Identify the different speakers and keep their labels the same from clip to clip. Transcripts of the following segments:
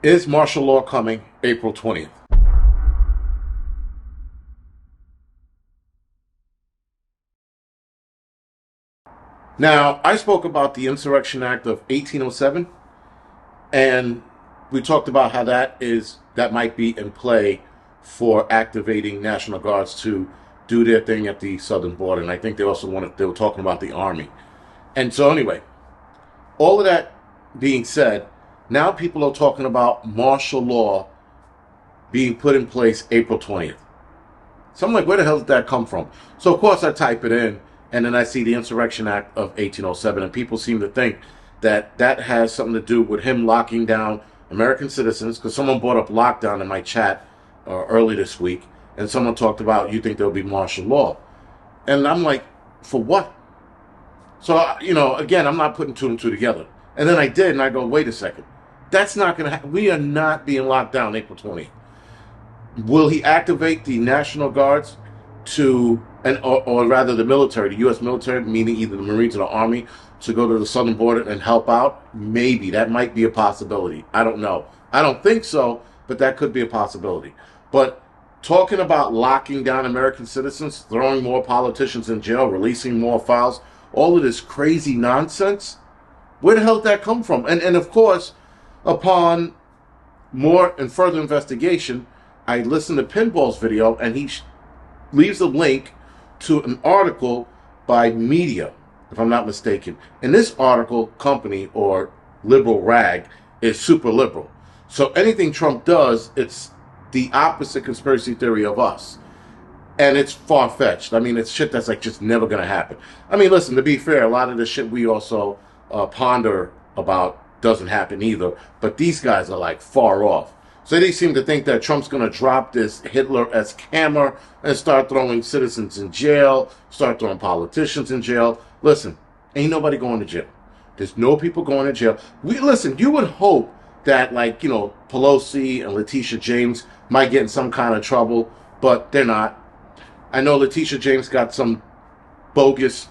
Speaker 1: Is martial law coming April 20th? Now, I spoke about the Insurrection Act of 1807, and we talked about how that might be in play for activating National Guards to do their thing at the southern border. And I think they were talking about the Army. And so anyway, all of that being said, now people are talking about martial law being put in place April 20th. So I'm like, where the hell did that come from? So of course I type it in, and then I see the Insurrection Act of 1807, and people seem to think that that has something to do with him locking down American citizens, because someone brought up lockdown in my chat early this week, and someone talked about, you think there'll be martial law. And I'm like, for what? So, again, I'm not putting two and two together. And then I did, and I go, wait a second. That's not going to happen. We are not being locked down April 20th. Will he activate the National Guards or rather the military, the U.S. military, meaning either the Marines or the Army, to go to the southern border and help out? Maybe. That might be a possibility. I don't know. I don't think so, but that could be a possibility. But talking about locking down American citizens, throwing more politicians in jail, releasing more files, all of this crazy nonsense, where the hell did that come from? And of course, upon more and further investigation, I listened to Pinball's video, and he leaves a link to an article by Media, if I'm not mistaken. And this article, company or liberal rag, is super liberal. So anything Trump does, it's the opposite conspiracy theory of us. And it's far-fetched. I mean, it's shit that's like just never going to happen. I mean, listen, to be fair, a lot of the shit we also ponder about doesn't happen either. But these guys are like far off. So they seem to think that Trump's going to drop this Hitler-esque hammer and start throwing citizens in jail, start throwing politicians in jail. Listen, ain't nobody going to jail. There's no people going to jail. Listen, you would hope that, Pelosi and Letitia James might get in some kind of trouble, but they're not. I know Letitia James got some bogus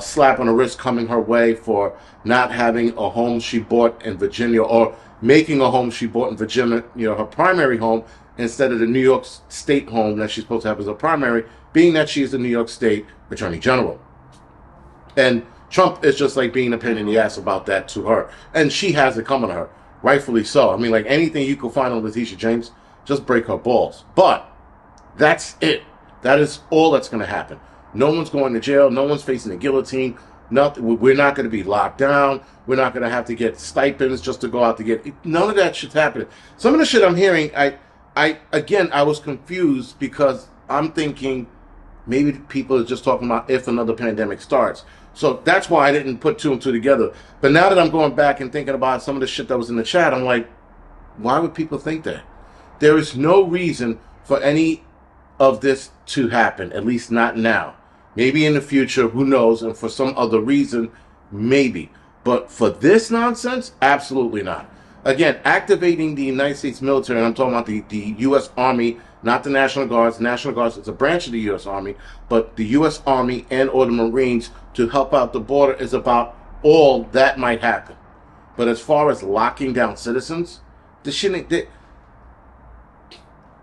Speaker 1: slap on the wrist coming her way for not having a home she bought in Virginia, or making a home she bought in Virginia, her primary home, instead of the New York State home that she's supposed to have as a primary, being that she's the New York State Attorney General. And Trump is just like being a pain in the ass about that to her. And she has it coming to her, rightfully so. I mean, like anything you can find on Letitia James, just break her balls. But that's it. That is all that's going to happen. No one's going to jail. No one's facing a guillotine. Nothing. We're not going to be locked down. We're not going to have to get stipends just to go out to get. None of that shit's happening. Some of the shit I'm hearing, I was confused, because I'm thinking maybe people are just talking about if another pandemic starts. So that's why I didn't put two and two together. But now that I'm going back and thinking about some of the shit that was in the chat, I'm like, why would people think that? There is no reason for any of this to happen, at least not now. Maybe in the future, who knows, and for some other reason, maybe. But for this nonsense, absolutely not. Again, activating the United States military, and I'm talking about the U.S. Army, not the National Guards. The National Guards is a branch of the U.S. Army, but the U.S. Army and or the Marines to help out the border is about all that might happen. But as far as locking down citizens, this shit ain't...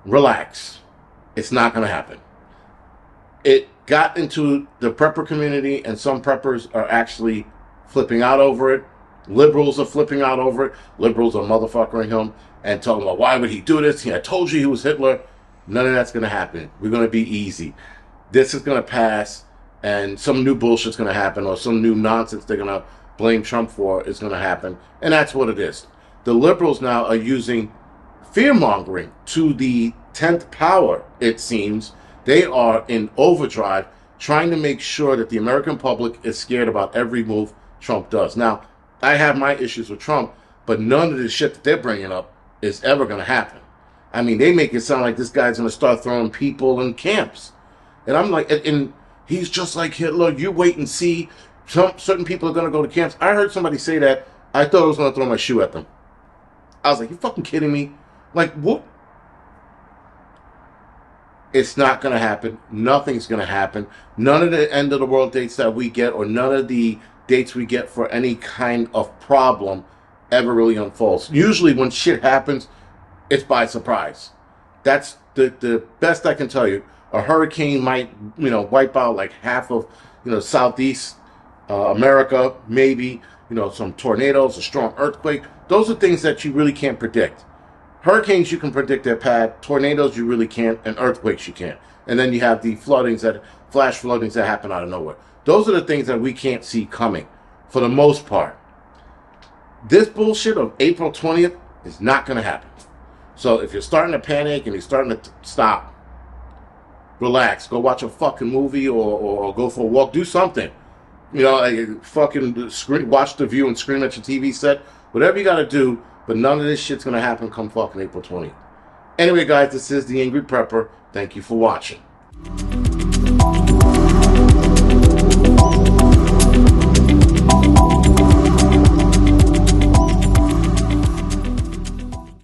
Speaker 1: Relax. It's not going to happen. It got into the prepper community, and some preppers are actually flipping out over it. Liberals are flipping out over it. Liberals are motherfuckering him and talking about, why would he do this? I told you he was Hitler. None of that's going to happen. We're going to be easy. This is going to pass, and some new bullshit's going to happen, or some new nonsense they're going to blame Trump for is going to happen. And that's what it is. The liberals now are using fear-mongering to the 10th power, it seems. They are in overdrive, trying to make sure that the American public is scared about every move Trump does. Now, I have my issues with Trump, but none of the shit that they're bringing up is ever going to happen. I mean, they make it sound like this guy's going to start throwing people in camps. And I'm like, and he's just like Hitler. You wait and see. Certain people are going to go to camps. I heard somebody say that. I thought I was going to throw my shoe at them. I was like, you fucking kidding me? Like, what? It's not going to happen. Nothing's going to happen. None of the end of the world dates that we get, or none of the dates we get for any kind of problem, ever really unfolds. Usually when shit happens, it's by surprise. That's the best I can tell you. A hurricane might, wipe out like half of, Southeast America, maybe, some tornadoes, a strong earthquake. Those are things that you really can't predict. Hurricanes, you can predict their path. Tornadoes, you really can't. And earthquakes, you can't. And then you have the flash floodings that happen out of nowhere. Those are the things that we can't see coming, for the most part. This bullshit of April 20th is not going to happen. So if you're starting to panic and you're starting to stop, relax. Go watch a fucking movie or go for a walk. Do something. Fucking watch The View and scream at your TV set. Whatever you got to do, but none of this shit's going to happen come fucking April 20th. Anyway, guys, this is the Angry Prepper. Thank you for watching.